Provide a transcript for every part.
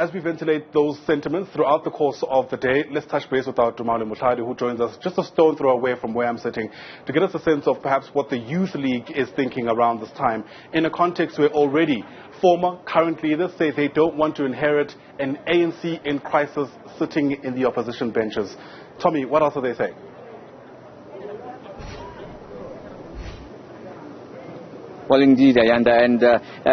As we ventilate those sentiments throughout the course of the day, let's touch base with our Tumaole Mohlaoli, who joins us just a stone throw away from where I'm sitting, to get us a sense of perhaps what the Youth League is thinking around this time, in a context where already former, current leaders say they don't want to inherit an ANC in crisis sitting in the opposition benches. Tommy, what else are they saying? Well, indeed, Ayanda, and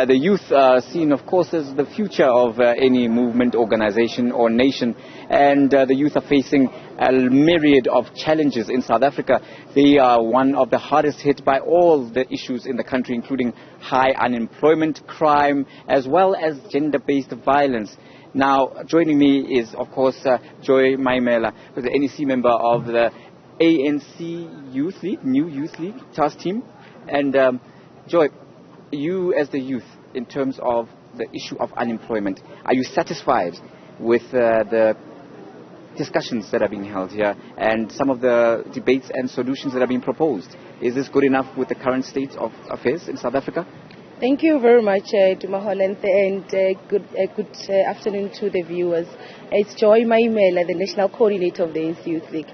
the youth are seen, of course, as the future of any movement, organization or nation, and the youth are facing a myriad of challenges in South Africa. They are one of the hardest hit by all the issues in the country, including high unemployment, crime, as well as gender-based violence. Now, joining me is, of course, Joy Maimela, who's the NEC member of the ANC Youth League, New Youth League task team, and Joy, you as the youth, in terms of the issue of unemployment, are you satisfied with the discussions that are being held here and some of the debates and solutions that are being proposed? Is this good enough with the current state of affairs in South Africa? Thank you very much, Tumaole, and good afternoon to the viewers. It's Joy Maimela, the National Coordinator of the ANC Youth League.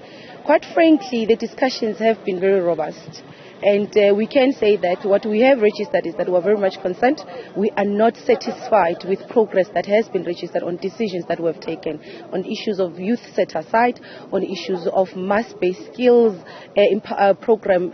Quite frankly, the discussions have been very robust. And we can say that what we have registered is that we are very much concerned. We are not satisfied with progress that has been registered on decisions that we have taken, on issues of youth set aside, on issues of mass-based skills program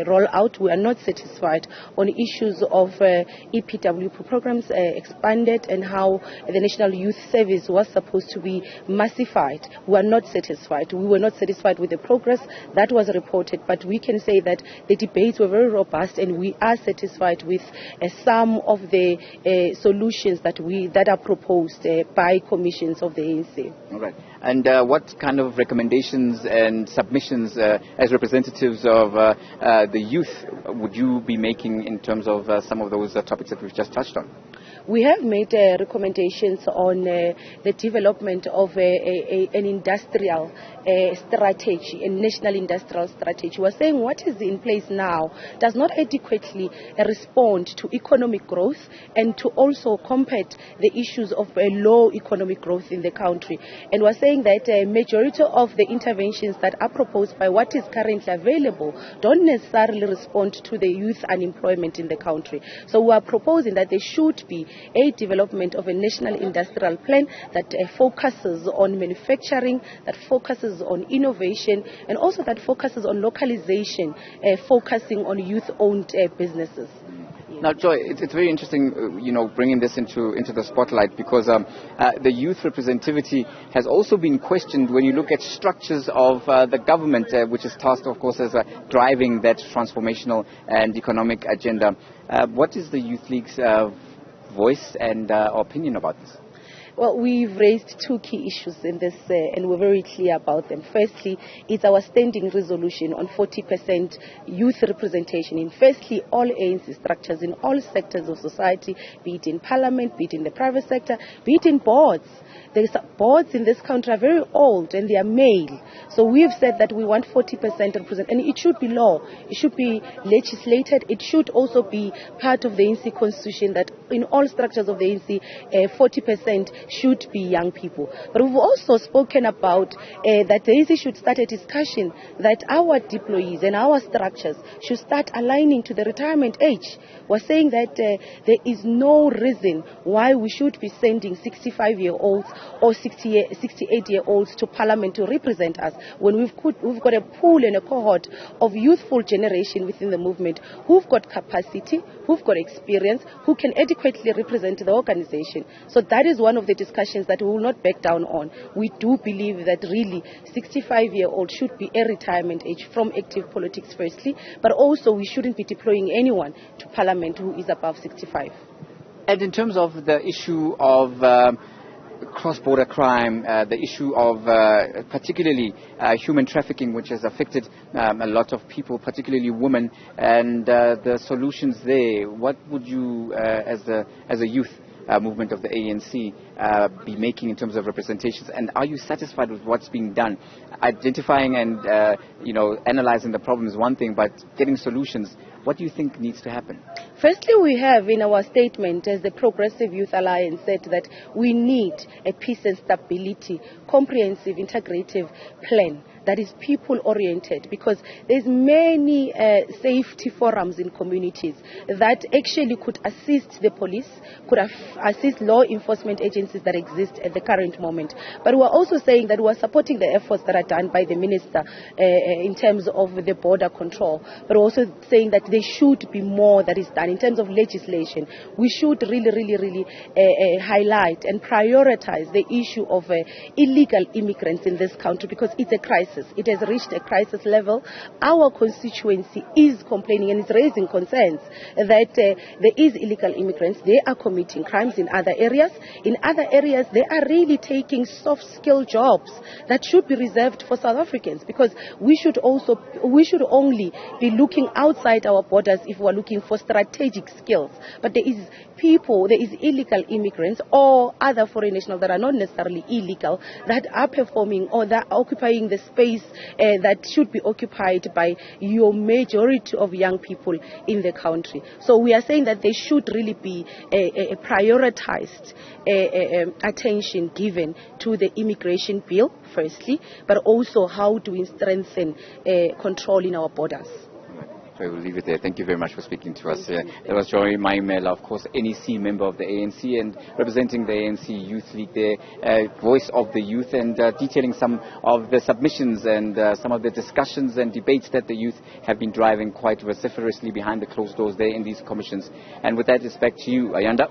rollout. We are not satisfied on issues of EPW programs expanded and how the National Youth Service was supposed to be massified. We are not satisfied. We were not satisfied with the progress that was reported, but we can say that the debates were very robust, and we are satisfied with some of the solutions that are proposed by commissions of the ANC. All right. And what kind of recommendations and submissions as representatives of the youth would you be making in terms of some of those topics that we've just touched on? We have made recommendations on the development of an industrial strategy, a national industrial strategy. We're saying what is in place now does not adequately respond to economic growth and to also combat the issues of low economic growth in the country. And we're saying that a majority of the interventions that are proposed by what is currently available don't necessarily respond to the youth unemployment in the country. So we are proposing that there should be a development of a national industrial plan that focuses on manufacturing, that focuses on innovation, and also that focuses on localization, focusing on youth-owned businesses. Now, Joy, it's very interesting, bringing this into the spotlight, because the youth representativity has also been questioned when you look at structures of the government, which is tasked, of course, as driving that transformational and economic agenda. What is the Youth League's voice and opinion about this? Well, we've raised two key issues in this, and we're very clear about them. Firstly, it's our standing resolution on 40% youth representation in, firstly, all ANC structures in all sectors of society, be it in parliament, be it in the private sector, be it in boards. The boards in this country are very old and they are male. So we've said that we want 40% representation, and it should be law. It should be legislated. It should also be part of the ANC constitution that in all structures of the ANC, 40% should be young people. But we've also spoken about that the ANC should start a discussion that our deployees and our structures should start aligning to the retirement age. We're saying that there is no reason why we should be sending 65-year-olds or 68-year-olds to Parliament to represent us when we've got a pool and a cohort of youthful generation within the movement who've got capacity, who've got experience, who can adequately represent the organization. So that is one of the discussions that we will not back down on. We do believe that really 65-year-old should be a retirement age from active politics firstly, but also we shouldn't be deploying anyone to Parliament who is above 65. And in terms of the issue of cross-border crime, the issue of particularly human trafficking, which has affected a lot of people, particularly women, and the solutions there, what would you, as a youth movement of the ANC, be making in terms of representations? And are you satisfied with what's being done? Identifying and analyzing the problem is one thing, but getting solutions, what do you think needs to happen? Firstly, we have in our statement as the Progressive Youth Alliance said that we need a peace and stability, comprehensive, integrative plan that is people-oriented, because there's many safety forums in communities that actually could assist the police, could assist law enforcement agencies that exist at the current moment. But we're also saying that we're supporting the efforts that are done by the minister in terms of the border control, but also saying that there should be more that is done in terms of legislation. We should really highlight and prioritize the issue of illegal immigrants in this country, because it's a crisis. It has reached a crisis level. Our constituency is complaining and is raising concerns that there is illegal immigrants. They are committing crimes in other areas. In other areas, they are really taking soft skill jobs that should be reserved for South Africans, because we should only be looking outside our borders if we're looking for strategic skills. But there is illegal immigrants or other foreign nationals that are not necessarily illegal that are performing or that are occupying the space that should be occupied by your majority of young people in the country. So we are saying that there should really be a prioritized attention given to the immigration bill, firstly, but also how do we strengthen control in our borders. So we'll leave it there. Thank you very much for speaking to us here. That was Maimela, of course, NEC member of the ANC and representing the ANC Youth League there, voice of the youth, and detailing some of the submissions and some of the discussions and debates that the youth have been driving quite vociferously behind the closed doors there in these commissions. And with that, it's back to you, Ayanda.